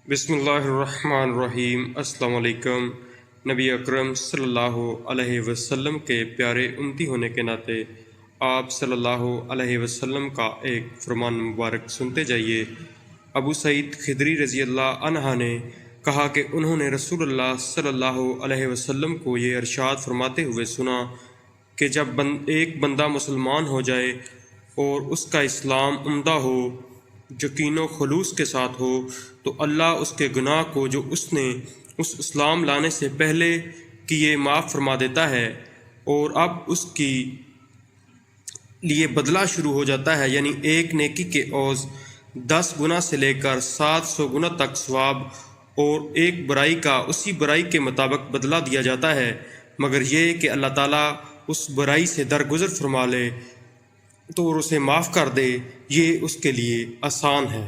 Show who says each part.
Speaker 1: بسم اللہ الرحمن الرحیم۔ السلام علیکم۔ نبی اکرم صلی اللہ علیہ وسلم کے پیارے امتی ہونے کے ناطے آپ صلی اللہ علیہ وسلم کا ایک فرمان مبارک سنتے جائیے۔ ابو سعید خدری رضی اللہ عنہ نے کہا کہ انہوں نے رسول اللہ صلی اللہ علیہ وسلم کو یہ ارشاد فرماتے ہوئے سنا کہ جب ایک بندہ مسلمان ہو جائے اور اس کا اسلام عمدہ ہو، یقین و خلوص کے ساتھ ہو، تو اللہ اس کے گناہ کو جو اس نے اس اسلام لانے سے پہلے کیے معاف فرما دیتا ہے، اور اب اس کی لیے بدلہ شروع ہو جاتا ہے، یعنی ایک نیکی کے عوض 10 گنا سے لے کر 700 گنا تک ثواب، اور ایک برائی کا اسی برائی کے مطابق بدلہ دیا جاتا ہے، مگر یہ کہ اللہ تعالیٰ اس برائی سے درگزر فرما لے تو اور اسے معاف کر دے، یہ اس کے لیے آسان ہے۔